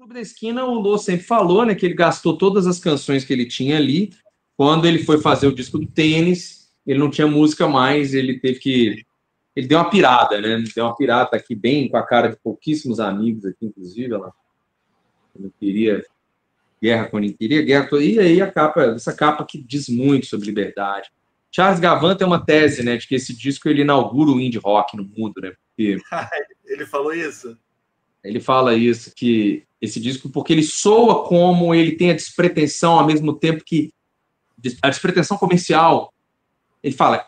Clube da Esquina, o Lô sempre falou, né, que ele gastou todas as canções que ele tinha ali. Quando ele foi fazer o disco do Tênis, ele não tinha música mais, ele teve que... Ele deu uma pirada, né? Deu uma pirada aqui bem com a cara de pouquíssimos amigos aqui, inclusive, ela não queria guerra com ninguém, queria guerra com... E aí a capa, essa capa que diz muito sobre liberdade. Charles Gavan tem uma tese, né, de que esse disco ele inaugura o indie rock no mundo, né? Porque ele falou isso? ele fala isso, que esse disco, porque ele soa como ele tem a despretensão, ao mesmo tempo que a despretensão comercial. Ele fala,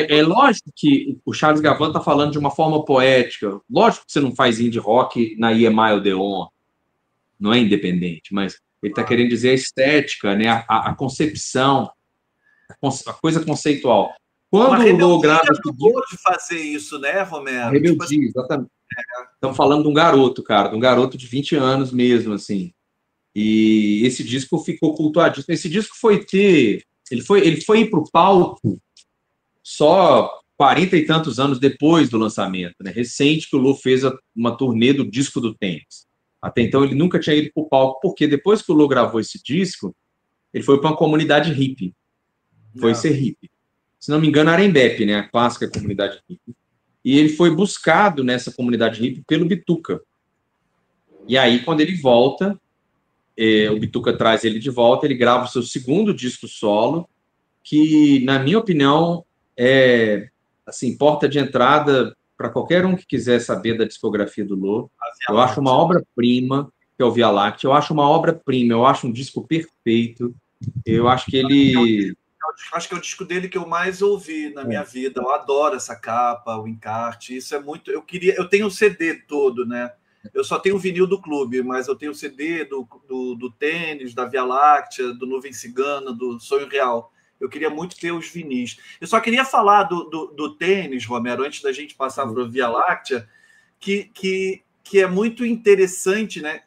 é lógico que o Charles Gavan está falando de uma forma poética, lógico que você não faz indie rock na EMI Odeon, não é independente, mas ele está querendo dizer a estética, né? A concepção, a coisa conceitual. Quando o Lô grava de fazer isso, né, Romero? Rebeldia, tipo assim, exatamente. Estamos falando de um garoto, cara, de um garoto de 20 anos mesmo, assim. E esse disco ficou cultuadíssimo. Esse disco foi ter... Ele foi ir para o palco só 40 e tantos anos depois do lançamento, né? Recente que o Lô fez uma turnê do disco do Tênis. Até então ele nunca tinha ido para o palco, porque depois que o Lô gravou esse disco, ele foi para uma comunidade hippie. Foi ser hippie. Se não me engano, Arembepe, né? A clássica comunidade hippie. E ele foi buscado nessa comunidade hippie pelo Bituca. E aí, quando ele volta, o Bituca traz ele de volta, ele grava o seu segundo disco solo, que, na minha opinião, é assim, porta de entrada para qualquer um que quiser saber da discografia do Lô. Eu acho uma obra-prima, que é o Via Láctea. Eu acho uma obra-prima, eu acho um disco perfeito. Eu acho que ele... Acho que é o disco dele que eu mais ouvi na minha vida. Eu adoro essa capa, o encarte. Isso é muito... Eu tenho o CD todo, né? Eu só tenho o vinil do Clube, mas eu tenho o CD do Tênis, da Via Láctea, do Nuvem Cigana, do Sonho Real. Eu queria muito ter os vinis. Eu só queria falar do Tênis, Romero, antes da gente passar para o Via Láctea, que é muito interessante, né?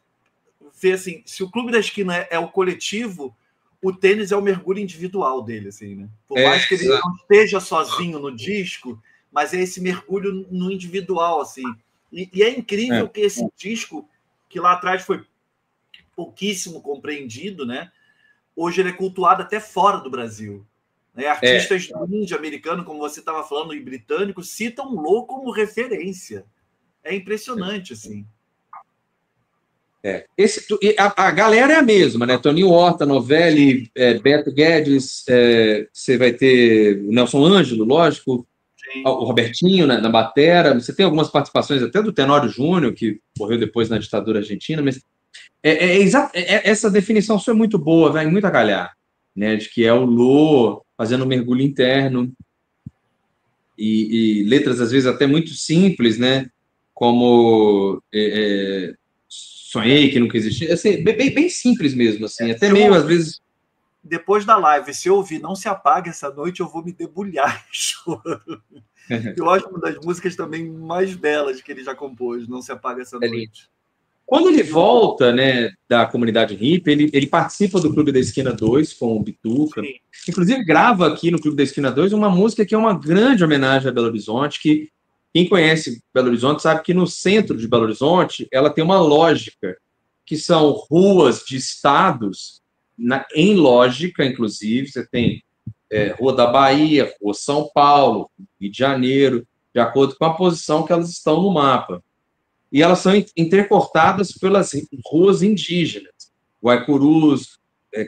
Ver assim, se o Clube da Esquina é o coletivo, o Tênis é o mergulho individual dele, assim, né? Por mais que ele não esteja sozinho no disco, mas é esse mergulho no individual, assim. E é incrível que esse disco, que lá atrás foi pouquíssimo compreendido, né? Hoje ele é cultuado até fora do Brasil. Né? Artistas do indie americano, como você estava falando, e britânicos, citam o Lô como referência. É impressionante, assim. A galera é a mesma, né? Toninho Horta, Novelli, Beto Guedes, você vai ter o Nelson Ângelo, lógico, sim, o Robertinho na batera. Você tem algumas participações até do Tenório Júnior, que morreu depois na ditadura argentina, mas essa definição sua é muito boa, vai muito a calhar, né? De que é o Lô fazendo um mergulho interno e letras, às vezes, até muito simples, né? Como... sonhei que nunca existia, assim, bem simples mesmo, assim, até meio, às vezes... Depois da live, se eu ouvir Não Se Apaga Essa Noite, eu vou me debulhar chorando. Eu acho uma das músicas também mais belas que ele já compôs, Não Se Apaga Essa Noite. Quando ele volta, né, da comunidade hippie, ele participa do Clube da Esquina 2 com o Bituca. Sim. Inclusive, grava aqui no Clube da Esquina 2 uma música que é uma grande homenagem a Belo Horizonte, que quem conhece Belo Horizonte sabe que no centro de Belo Horizonte ela tem uma lógica, que são ruas de estados, em lógica, inclusive. Você tem Rua da Bahia, Rua São Paulo, Rio de Janeiro, de acordo com a posição que elas estão no mapa. E elas são intercortadas pelas ruas indígenas. Guaicurus,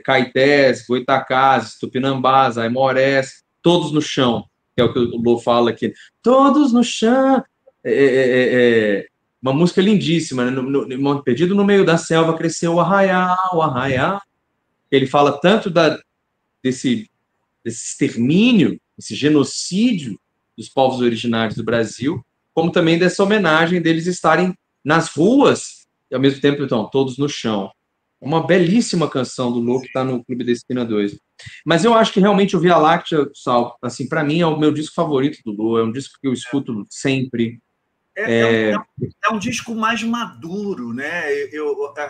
Caetés, Goitacazes, Tupinambás, Aimorés, todos no chão, que é o que o Lô fala aqui. Todos no chão. Uma música lindíssima, né? No Monte Perdido, no meio da selva, cresceu o arraial, o arraial. Ele fala tanto desse extermínio, esse genocídio dos povos originários do Brasil, como também dessa homenagem deles estarem nas ruas e, ao mesmo tempo, então, todos no chão. Uma belíssima canção do Lô que está no Clube da Esquina 2. Mas eu acho que realmente o Via Láctea, Sal, assim, para mim é o meu disco favorito do Lô, é um disco que eu escuto sempre. É um disco mais maduro, né?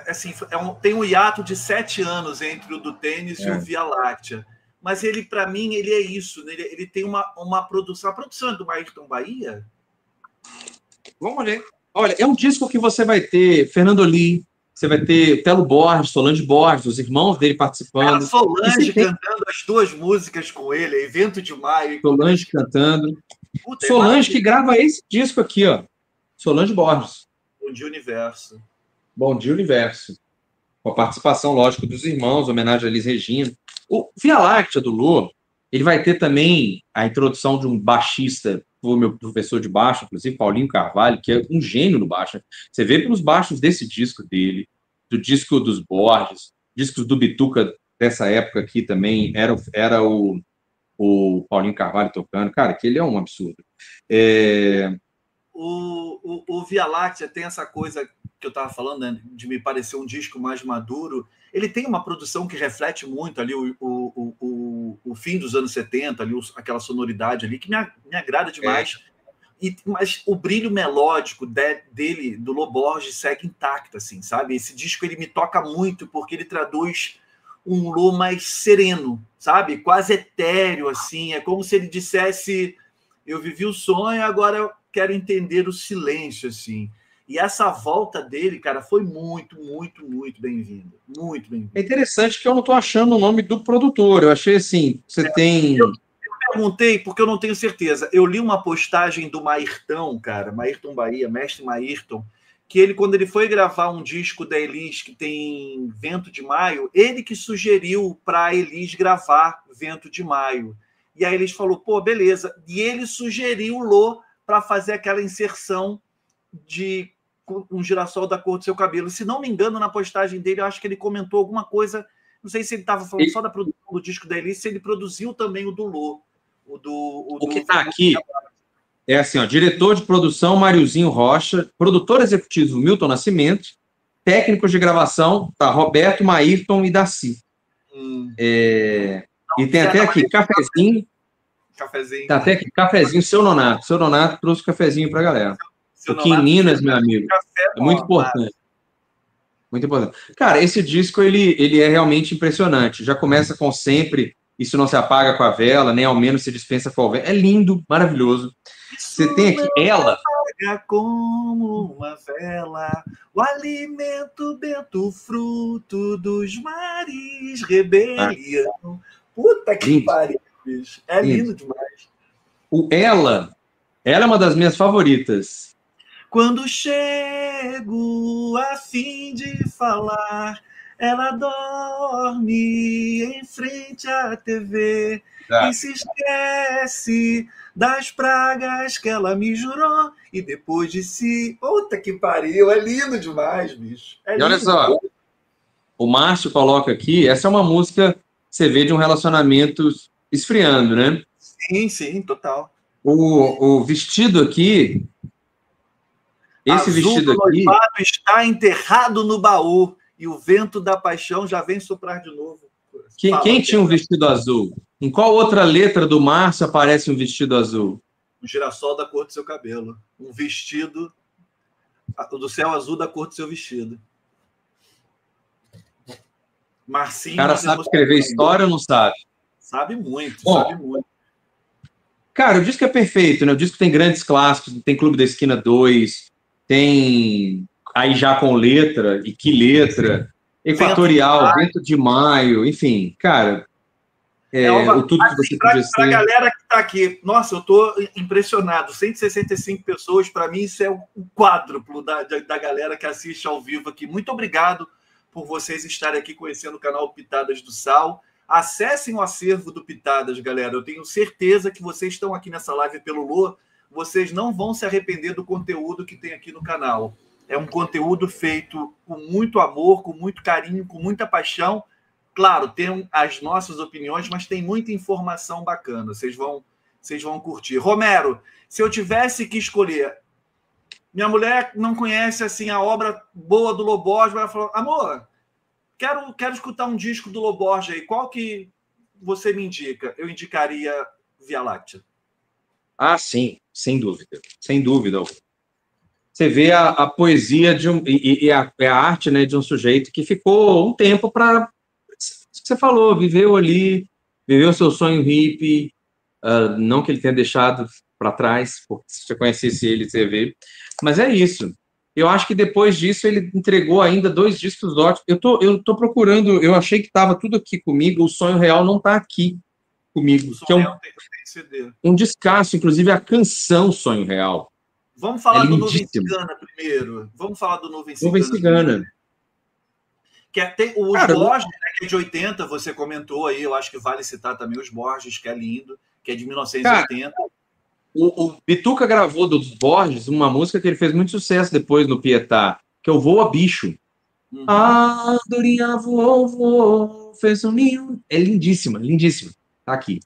Assim, tem um hiato de 7 anos entre o do Tênis e o Via Láctea. Mas ele, para mim, ele é isso. Né? Ele tem uma produção. A produção é do Ayrton Bahia? Vamos ver. Olha, é um disco que você vai ter Fernando Lee, Você vai ter Telo Borges, Solange Borges, os irmãos dele participando. Cara, Solange cantando as duas músicas com ele, Evento de Maio. Solange cantando. Puta, Solange que grava esse disco aqui, ó. Solange Borges. Bom Dia Universo. Bom Dia Universo. Com a participação, lógico, dos irmãos, homenagem a Elis Regina. O Via Láctea do Lô, ele vai ter também a introdução de um baixista, o meu professor de baixo, inclusive Paulinho Carvalho, que é um gênio no baixo. Você vê pelos baixos desse disco dele, do disco dos Borges, discos do Bituca dessa época aqui também, era o Paulinho Carvalho tocando. Cara, que ele é um absurdo. O Via Láctea tem essa coisa que eu estava falando, né, de me parecer um disco mais maduro. Ele tem uma produção que reflete muito ali o fim dos anos 70, ali, aquela sonoridade ali, que me agrada demais. Mas o brilho melódico dele, do Lô Borges, segue intacto, assim, sabe? Esse disco ele me toca muito porque ele traduz um Lô mais sereno, sabe? Quase etéreo, assim. É como se ele dissesse: eu vivi o sonho, agora eu quero entender o silêncio, assim. E essa volta dele, cara, foi muito, muito, muito bem-vinda. Muito bem-vinda. É interessante que eu não estou achando o nome do produtor. Eu achei assim, você tem... Eu perguntei, porque eu não tenho certeza. Eu li uma postagem do Mairtão, cara, Mairton Bahia, mestre Mairton, que ele, quando ele foi gravar um disco da Elis, que tem Vento de Maio, ele que sugeriu para a Elis gravar Vento de Maio. E aí a Elis falou, pô, beleza. E ele sugeriu o Lô para fazer aquela inserção de um girassol da cor do seu cabelo. Se não me engano, na postagem dele, eu acho que ele comentou alguma coisa, não sei se ele estava falando só da produção do disco da Elis, se ele produziu também o do Lô. O que está aqui é assim, ó, diretor de produção Mariozinho Rocha, produtor executivo Milton Nascimento, técnicos de gravação tá Roberto, Maírton e Daci. E tem até aqui cafezinho. Tá até aqui cafezinho, seu Nonato. Seu Nonato trouxe cafezinho para a galera. Aqui em Minas, meu amigo. É muito importante. Muito importante. Cara, esse disco ele é realmente impressionante. Já começa com Sempre, Isso Não Se Apaga com a Vela, nem ao menos se dispensa com a vela. É lindo, maravilhoso. Você tem aqui Ela. Como uma vela, o alimento bento, fruto dos mares, rebelião. Puta que pariu, bicho. É lindo demais. O Ela é uma das minhas favoritas. Quando chego a fim de falar, ela dorme em frente à TV e se esquece das pragas que ela me jurou e depois de si... Puta que pariu, é lindo demais, bicho. E olha só, o Márcio coloca aqui, essa é uma música, você vê, de um relacionamento esfriando, né? Sim, sim, total. O vestido aqui... Esse Azul vestido aqui está enterrado no baú e o vento da paixão já vem soprar de novo. Quem tinha um vestido azul? Em qual outra letra do Márcio aparece um vestido azul? Um girassol da cor do seu cabelo. Um vestido do céu azul da cor do seu vestido. Marcinho. O cara sabe escrever história ou não sabe? Sabe muito, Bom, sabe muito. Cara, o disco é perfeito, né? O disco tem grandes clássicos, tem Clube da Esquina 2, tem aí já com letra, e que letra, Equatorial, Vento de Maio, enfim, cara, o tudo que você podia ser. Para a galera que está aqui, nossa, eu estou impressionado, 165 pessoas, para mim isso é o quádruplo da galera que assiste ao vivo aqui. Muito obrigado por vocês estarem aqui conhecendo o canal Pitadas do Sal. Acessem o acervo do Pitadas, galera. Eu tenho certeza que vocês estão aqui nessa live pelo Lô, vocês não vão se arrepender do conteúdo que tem aqui no canal. É um conteúdo feito com muito amor, com muito carinho, com muita paixão. Claro, tem as nossas opiniões, mas tem muita informação bacana. Vocês vão curtir. Romero, se eu tivesse que escolher... Minha mulher não conhece assim a obra boa do Lô Borges, vai falar, amor, quero escutar um disco do Lô Borges aí. Qual que você me indica? Eu indicaria Via Láctea. Ah, sim, sem dúvida. Sem dúvida. Você vê a poesia e a arte, né, de um sujeito que ficou um tempo para... Você falou, viveu ali, viveu seu sonho hippie, não que ele tenha deixado para trás, porque se você conhecesse ele, você vê. Mas é isso. Eu acho que depois disso ele entregou ainda 2 discos ótimos. Eu tô procurando, eu achei que estava tudo aqui comigo, o Sonho Real não está aqui comigo, O Sonho que é Real tem CD. um descasso, inclusive a canção Sonho Real. Vamos falar É do Nuvem lindíssimo. Cigana primeiro. Vamos falar do Nuvem Nuvem Cigana Cigana. primeiro. Que tem os Cara, Borges, né, que é de 80, você comentou aí, eu acho que vale citar também os Borges, que é lindo, que é de 1980. Cara, o Bituca gravou dos Borges uma música que ele fez muito sucesso depois no Pietá, que é o Voa Bicho. A andorinha voou, voou, fez um ninho. É lindíssima, lindíssima. Tá aqui.